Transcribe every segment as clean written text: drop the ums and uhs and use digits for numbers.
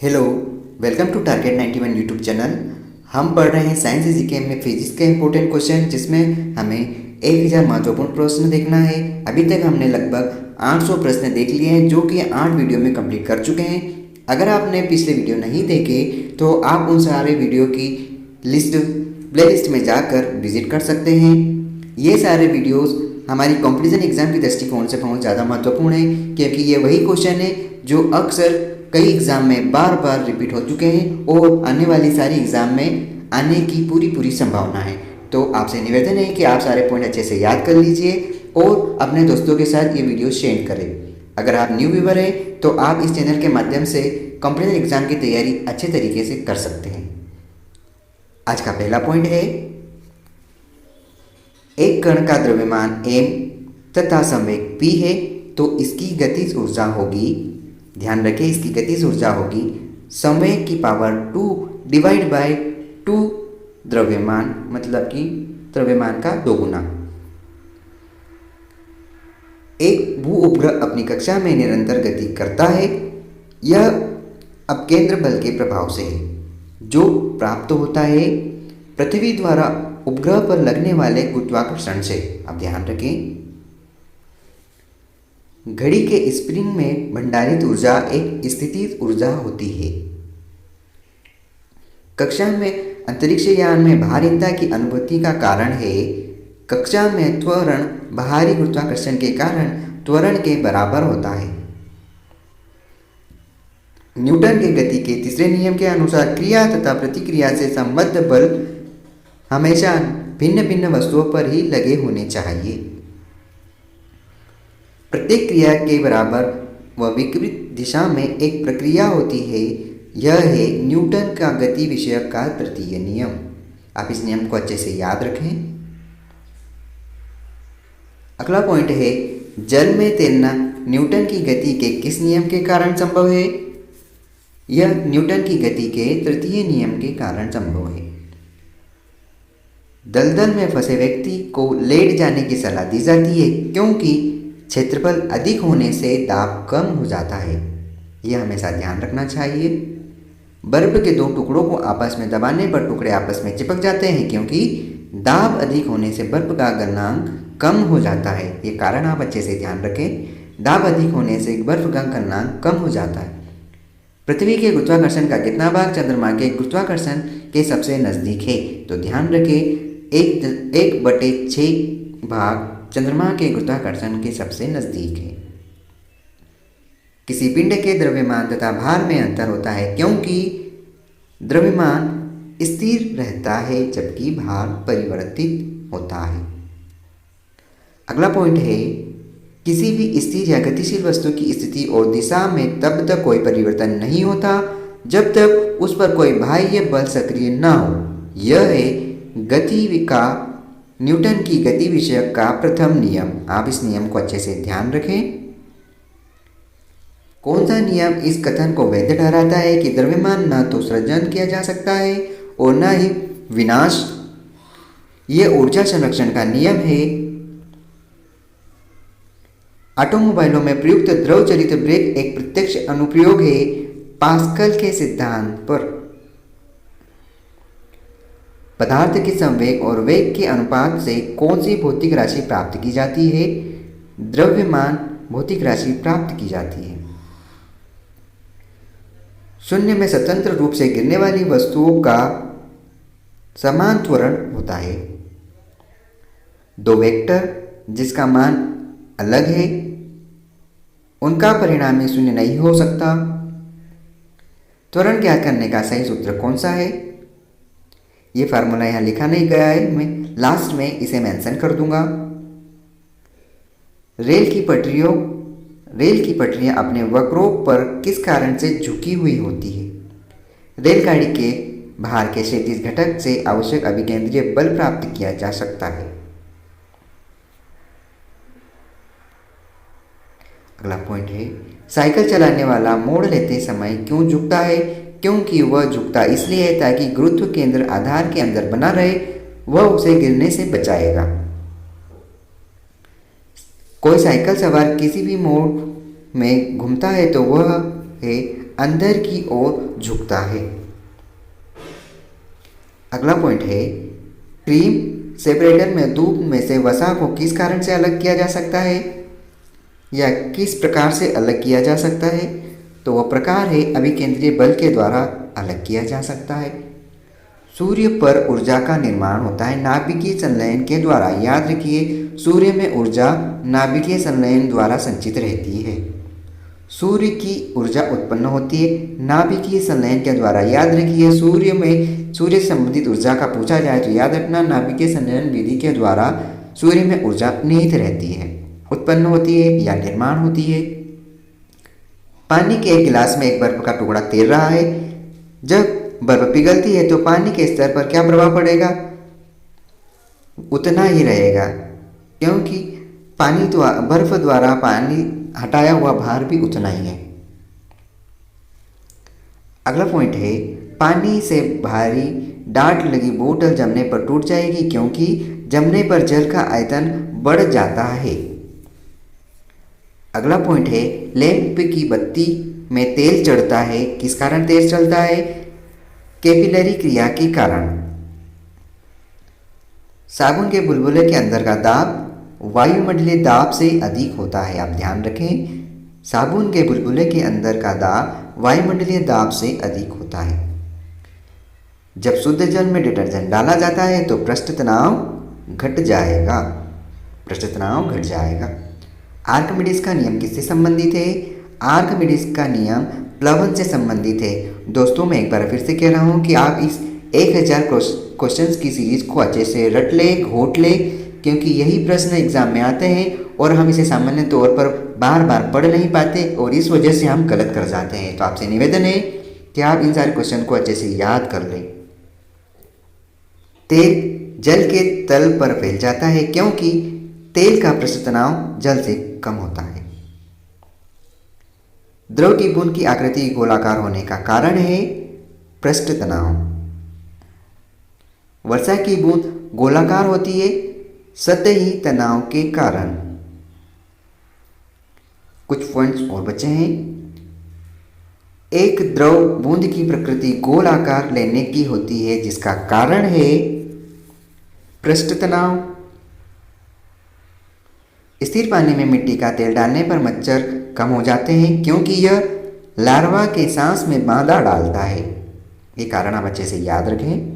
Hello, welcome to target 91 YouTube channel. हम पढ़ रहे हैं साइंस जीके में फिजिक्स के इंपॉर्टेंट क्वेश्चन, जिसमें हमें 1000 महत्वपूर्ण प्रश्न देखना है। अभी तक हमने लगभग 800 प्रश्न देख लिए हैं, जो कि 8 वीडियो में कंप्लीट कर चुके हैं। अगर आपने पिछले वीडियो नहीं देखे तो आप उन सारे वीडियो की लिस्ट प्लेलिस्ट में जाकर विजिट कर सकते हैं। ये सारे वीडियोस हमारी कॉम्पिटिशन एग्जाम की दृष्टिकोण से बहुत ज़्यादा महत्वपूर्ण है, क्योंकि ये वही क्वेश्चन है जो अक्सर कई एग्ज़ाम में बार बार रिपीट हो चुके हैं और आने वाली सारी एग्ज़ाम में आने की पूरी संभावना है। तो आपसे निवेदन है कि आप सारे पॉइंट अच्छे से याद कर लीजिए और अपने दोस्तों के साथ ये वीडियो शेयर करें। अगर आप न्यू व्यूवर हैं तो आप इस चैनल के माध्यम से कॉम्पिटिशन एग्जाम की तैयारी अच्छे तरीके से कर सकते हैं। आज का पहला पॉइंट है, एक कण का द्रव्यमान m तथा संवेग p है तो इसकी गतिज ऊर्जा होगी, ध्यान रखें, इसकी गतिज ऊर्जा होगी संवेग की पावर 2 डिवाइड बाय 2 द्रव्यमान, मतलब कि द्रव्यमान का 2 गुना। एक भू उपग्रह अपनी कक्षा में निरंतर गति करता है। यह अपकेंद्र बल के प्रभाव से है, जो प्राप्त होता है पृथ्वी द्वारा उपग्रह पर लगने वाले गुरुत्वाकर्षण से। अब ध्यान रखें, घड़ी के स्प्रिंग में भंडारित ऊर्जा एक स्थितिज ऊर्जा होती है। कक्षा में अंतरिक्ष यान में भारीता की अनुभूति का कारण है कक्षा में त्वरण बाहरी गुरुत्वाकर्षण के कारण त्वरण के बराबर होता है। न्यूटन के गति के तीसरे नियम के अनुसार क्रिया तथा प्रतिक्रिया से संबद्ध बल हमेशा भिन्न भिन्न वस्तुओं पर ही लगे होने चाहिए। प्रत्येक क्रिया के बराबर व विपरीत दिशा में एक प्रक्रिया होती है। यह है न्यूटन का गति विषयक का तृतीय नियम। आप इस नियम को अच्छे से याद रखें। अगला पॉइंट है, जल में तैरना न्यूटन की गति के किस नियम के कारण संभव है? यह न्यूटन की गति के तृतीय नियम के कारण संभव है। दलदल में फंसे व्यक्ति को लेट जाने की सलाह दी जाती है, क्योंकि क्षेत्रफल अधिक होने से दाब कम हो जाता है। यह हमेशा ध्यान रखना चाहिए। बर्फ के 2 टुकड़ों को आपस में दबाने पर टुकड़े आपस में चिपक जाते हैं, क्योंकि दाब अधिक होने से बर्फ का गलनांक कम हो जाता है। ये कारण आप अच्छे से ध्यान रखें। दाब अधिक होने से बर्फ का गलनांक कम हो जाता है। पृथ्वी के गुरुत्वाकर्षण का कितना भाग चंद्रमा के गुरुत्वाकर्षण के सबसे नजदीक है? तो ध्यान रखें, 1/6 भाग चंद्रमा के गुरुत्वाकर्षण के सबसे नजदीक है। किसी पिंड के द्रव्यमान तथा भार में अंतर होता है, क्योंकि द्रव्यमान स्थिर रहता है जबकि भार परिवर्तित होता है। अगला पॉइंट है, किसी भी स्थिर या गतिशील वस्तु की स्थिति और दिशा में तब तक कोई परिवर्तन नहीं होता जब तक उस पर कोई बाह्य बल सक्रिय न हो। यह है गति का न्यूटन की गति विषयक का प्रथम नियम। आप इस नियम को अच्छे से ध्यान रखें। कौन सा नियम इस कथन को वैध ठहराता है कि द्रव्यमान न तो सृजन किया जा सकता है और न ही विनाश? यह ऊर्जा संरक्षण का नियम है। ऑटोमोबाइलों में प्रयुक्त द्रव चलित ब्रेक एक प्रत्यक्ष अनुप्रयोग है पास्कल के सिद्धांत पर। पदार्थ के संवेग और वेग के अनुपात से कौन सी भौतिक राशि प्राप्त की जाती है? द्रव्यमान भौतिक राशि प्राप्त की जाती है। शून्य में स्वतंत्र रूप से गिरने वाली वस्तुओं का समान त्वरण होता है। 2 वेक्टर जिसका मान अलग है, उनका परिणामी शून्य नहीं हो सकता। त्वरण ज्ञात करने का सही सूत्र कौन सा है? ये फार्मूला यहाँ लिखा नहीं गया है, मैं लास्ट में इसे मेंशन कर दूंगा। रेल की पटरियाँ अपने वक्रों पर किस कारण से झुकी हुई होती है? रेलगाड़ी के भार के क्षैतिज घटक से आवश्यक अभिकेंद्रीय बल प्राप्त किया जा सकता है। अगला पॉइंट है, साइकिल चलाने वाला मोड़ लेते समय क्यों झुकता है? क्योंकि वह झुकता इसलिए है ताकि गुरुत्व केंद्र आधार के अंदर बना रहे, वह उसे गिरने से बचाएगा। कोई साइकिल सवार किसी भी मोड़ में घूमता है तो वह है अंदर की ओर झुकता है। अगला पॉइंट है, क्रीम सेपरेटर में दूध में से वसा को किस कारण से अलग किया जा सकता है या किस प्रकार से अलग किया जा सकता है? तो वह प्रकार है अभिकेंद्रीय बल के द्वारा अलग किया जा सकता है। सूर्य पर ऊर्जा का निर्माण होता है नाभिकीय संलयन के द्वारा। याद रखिए, सूर्य में ऊर्जा नाभिकीय संलयन द्वारा संचित रहती है। सूर्य की ऊर्जा उत्पन्न होती है नाभिकीय संलयन के द्वारा। याद रखिए, सूर्य से संबंधित ऊर्जा का पूछा जाए तो याद रखना, नाभिकीय संलयन विधि के द्वारा सूर्य में ऊर्जा निहित रहती है, उत्पन्न होती है या निर्माण होती है। पानी के एक गिलास में एक बर्फ का टुकड़ा तैर रहा है। जब बर्फ पिघलती है तो पानी के स्तर पर क्या प्रभाव पड़ेगा? उतना ही रहेगा, क्योंकि बर्फ द्वारा पानी हटाया हुआ भार भी उतना ही है। अगला पॉइंट है, पानी से भारी डाट लगी बोतल जमने पर टूट जाएगी क्योंकि जमने पर जल का आयतन बढ़ जाता है। अगला पॉइंट है, लैंप की बत्ती में तेल चढ़ता है। किस कारण तेल चढ़ता है? कैपिलरी क्रिया के कारण। साबुन के बुलबुले के अंदर का दाब वायुमंडलीय दाब से अधिक होता है। आप ध्यान रखें, साबुन के बुलबुले के अंदर का दाब वायुमंडलीय दाब से अधिक होता है। जब शुद्ध जल में डिटर्जेंट डाला जाता है तो पृष्ठ तनाव घट जाएगा। आर्किमिडीज का नियम किससे संबंधित है? आर्किमिडीज का नियम प्लवन से संबंधित है। दोस्तों, मैं एक बार फिर से कह रहा हूँ कि आप इस 1000 क्वेश्चंस की सीरीज को अच्छे से रट ले, घोट ले, क्योंकि यही प्रश्न एग्जाम में आते हैं और हम इसे सामान्य तौर पर बार बार पढ़ नहीं पाते और इस वजह से हम गलत कर जाते हैं। तो आपसे निवेदन है कि आप इन सारे क्वेश्चन को अच्छे से याद कर लें। तेल जल के तल पर फैल जाता है क्योंकि तेल का पृष्ठ तनाव जल से कम होता है। द्रव की बूंद की आकृति गोलाकार होने का कारण है पृष्ठ तनाव। वर्षा की बूंद गोलाकार होती है सतही तनाव के कारण। कुछ पॉइंट्स और बचे हैं। एक द्रव बूंद की प्रकृति गोल आकार लेने की होती है जिसका कारण है पृष्ठ तनाव। स्थिर पानी में मिट्टी का तेल डालने पर मच्छर कम हो जाते हैं क्योंकि यह लार्वा के सांस में बाधा डालता है। ये कारण आप अच्छे से याद रखें।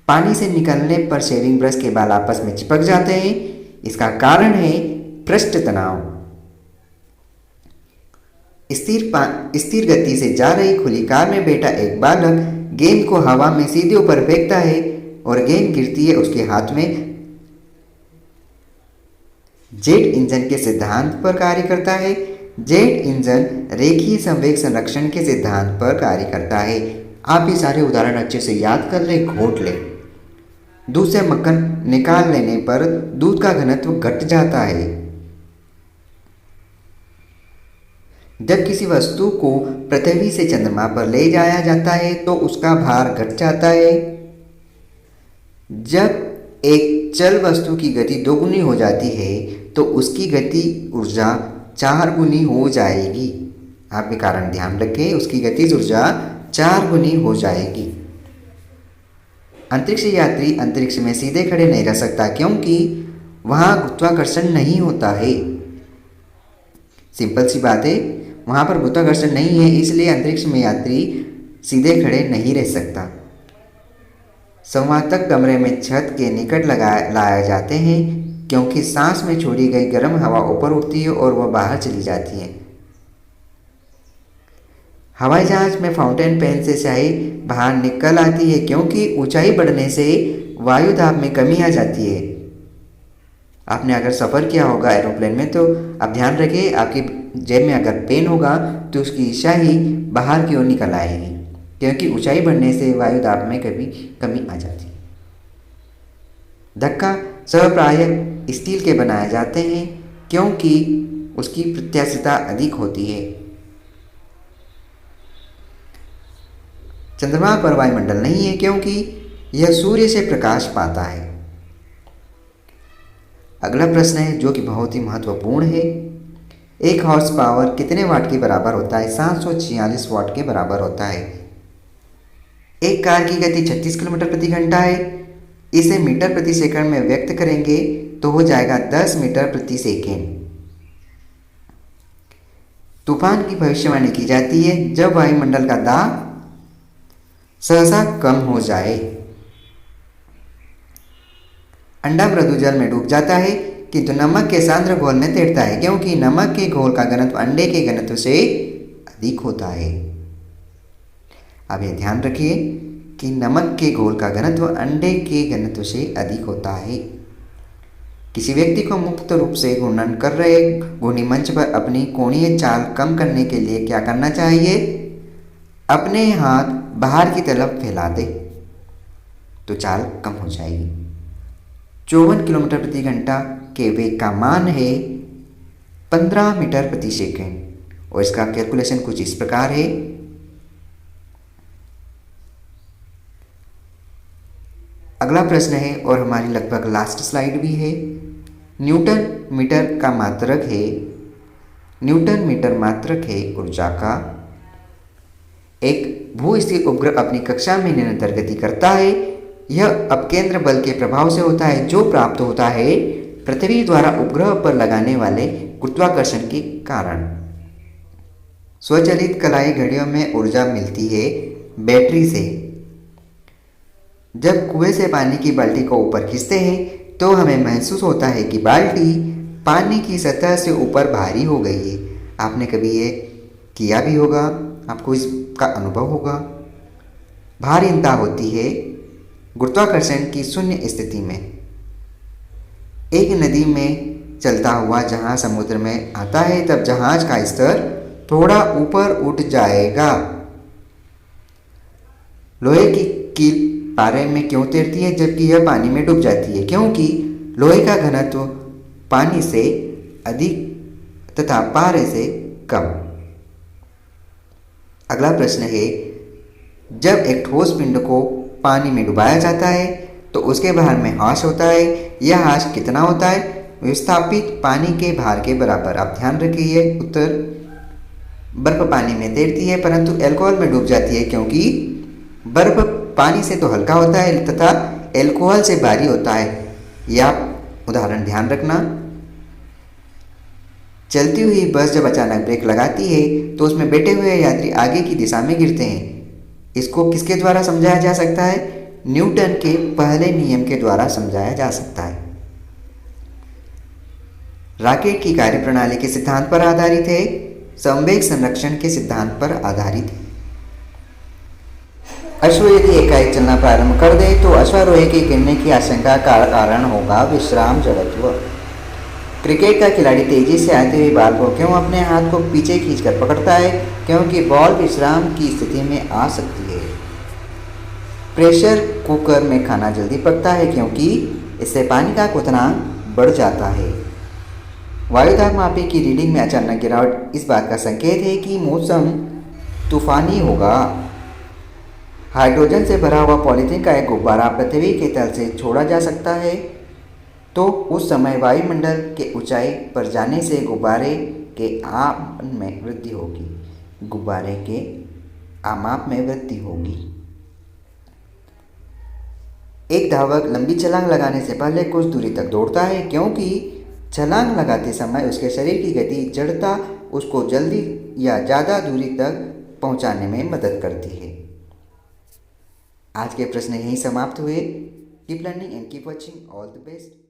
पानी से निकलने पर शेविंग ब्रश के बाल आपस में चिपक जाते हैं, इसका कारण है पृष्ठ तनाव। स्थिर गति से जा रही खुली कार में बैठा एक बालक गेंद को हवा में सीधे ऊपर फेंकता है और गेंद गिरती है उसके हाथ में। जेट इंजन के सिद्धांत पर कार्य करता है। जेट इंजन रेखीय संवेग संरक्षण के सिद्धांत पर कार्य करता है। आप ये सारे उदाहरण अच्छे से याद कर ले, घोट ले। दूध से मक्खन निकाल लेने पर दूध का घनत्व घट जाता है। जब किसी वस्तु को पृथ्वी से चंद्रमा पर ले जाया जाता है तो उसका भार घट जाता है। जब एक चल वस्तु की गति 2 गुनी हो जाती है तो उसकी गति ऊर्जा 4 गुनी हो जाएगी। आप ये कारण ध्यान रखें, उसकी गतिज ऊर्जा 4 गुनी हो जाएगी। अंतरिक्ष यात्री अंतरिक्ष में सीधे खड़े नहीं रह सकता क्योंकि वहाँ गुरुत्वाकर्षण नहीं होता है। सिंपल सी बात है, वहाँ पर गुरुत्वाकर्षण नहीं है, इसलिए अंतरिक्ष में यात्री सीधे खड़े नहीं रह सकता। संवाहक कमरे में छत के निकट लाए जाते हैं क्योंकि सांस में छोड़ी गई गर्म हवा ऊपर उठती है और वह बाहर चली जाती है। हवाई जहाज में फाउंटेन पेन से स्याही बाहर निकल आती है क्योंकि ऊंचाई बढ़ने से वायु दाब में कमी आ जाती है। आपने अगर सफ़र किया होगा एरोप्लेन में तो आप ध्यान रखिए, आपकी जेब में अगर पेन होगा तो उसकी स्याही बाहर की ओर निकल आएगी क्योंकि ऊंचाई बढ़ने से वायु दाब में कमी आ जाती है। धक्का सब प्रायः स्टील के बनाए जाते हैं क्योंकि उसकी प्रत्याशिता अधिक होती है। चंद्रमा पर वायुमंडल नहीं है क्योंकि यह सूर्य से प्रकाश पाता है। अगला प्रश्न है जो कि बहुत ही महत्वपूर्ण है। एक हॉर्स पावर कितने वाट के बराबर होता है? 746 वाट के बराबर होता है। एक कार की गति 36 किलोमीटर प्रति घंटा है। इसे मीटर प्रति सेकंड में व्यक्त करेंगे तो हो जाएगा 10 मीटर प्रति सेकंड। तूफान की भविष्यवाणी की जाती है जब वायुमंडल का दाब सहसा कम हो जाए। अंडा मृदु जल में डूब जाता है किंतु नमक के सांद्र घोल में तैरता है क्योंकि नमक के घोल का घनत्व अंडे के घनत्व से अधिक होता है। अब यह ध्यान रखिए कि नमक के घोल का घनत्व अंडे के घनत्व से अधिक होता है। किसी व्यक्ति को मुक्त रूप से घूर्णन कर रहे घूर्णी मंच पर अपनी कोणीय चाल कम करने के लिए क्या करना चाहिए? अपने हाथ बाहर की तरफ फैला दे तो चाल कम हो जाएगी। 54 किलोमीटर प्रति घंटा के वेग का मान है 15 मीटर प्रति सेकंड और इसका कैलकुलेशन कुछ इस प्रकार है। अगला प्रश्न है और हमारी लगभग लास्ट स्लाइड भी है। न्यूटन मीटर का मात्रक है। न्यूटन मीटर मात्रक है ऊर्जा का। एक भूस्थिर उपग्रह अपनी कक्षा में निरंतर गति करता है। यह अपकेंद्र बल के प्रभाव से होता है जो प्राप्त होता है पृथ्वी द्वारा उपग्रह पर लगाने वाले गुरुत्वाकर्षण के कारण। स्वचालित कलाई घड़ियों में ऊर्जा मिलती है बैटरी से। जब कुएं से पानी की बाल्टी को ऊपर खींचते हैं तो हमें महसूस होता है कि बाल्टी पानी की सतह से ऊपर भारी हो गई है। आपने कभी ये किया भी होगा, आपको इसका अनुभव होगा। भारीनता होती है गुरुत्वाकर्षण की शून्य स्थिति में। एक नदी में चलता हुआ जहाज समुद्र में आता है तब जहाज का स्तर थोड़ा ऊपर उठ जाएगा। लोहे की कील पारे में क्यों तैरती है जबकि यह पानी में डूब जाती है? क्योंकि लोहे का घनत्व पानी से अधिक तथा पारे से कम। अगला प्रश्न है, जब एक ठोस पिंड को पानी में डुबाया जाता है तो उसके भार में ह्रास होता है। यह ह्रास कितना होता है? विस्थापित पानी के भार के बराबर। आप ध्यान रखिए उत्तर। बर्फ पानी में तैरती है परंतु अल्कोहल में डूब जाती है क्योंकि बर्फ पानी से तो हल्का होता है तथा अल्कोहल से भारी होता है। यह आप उदाहरण ध्यान रखना। चलती हुई बस जब अचानक ब्रेक लगाती है तो उसमें बैठे हुए यात्री आगे की दिशा में गिरते हैं। इसको किसके द्वारा समझाया जा सकता है? न्यूटन के पहले नियम के द्वारा समझाया जा सकता है। रॉकेट की कार्यप्रणाली के सिद्धांत पर आधारित है, संवेग संरक्षण के सिद्धांत पर आधारित है। अश्व यदि एकाएक चलना प्रारंभ कर दे तो अश्वारोही के गिरने की आशंका का कारण होगा विश्राम जड़त्व। क्रिकेट का खिलाड़ी तेजी से आते हुए बॉल को क्यों अपने हाथ को पीछे खींचकर पकड़ता है? क्योंकि बॉल विश्राम की स्थिति में आ सकती है। प्रेशर कुकर में खाना जल्दी पकता है क्योंकि इससे पानी का क्वथनांक बढ़ जाता है। वायुदाब मापी की रीडिंग में अचानक गिरावट इस बात का संकेत है कि मौसम तूफानी होगा। हाइड्रोजन से भरा हुआ पॉलीथीन का एक गुब्बारा पृथ्वी के तल से छोड़ा जा सकता है तो उस समय वायुमंडल के ऊंचाई पर जाने से गुब्बारे के आमाप में वृद्धि होगी। गुब्बारे के आमाप में वृद्धि होगी। एक धावक लंबी छलांग लगाने से पहले कुछ दूरी तक दौड़ता है क्योंकि छलांग लगाते समय उसके शरीर की गति जड़ता उसको जल्दी या ज़्यादा दूरी तक पहुंचाने में मदद करती है। आज के प्रश्न यहीं समाप्त हुए। Keep learning and keep watching. All the best.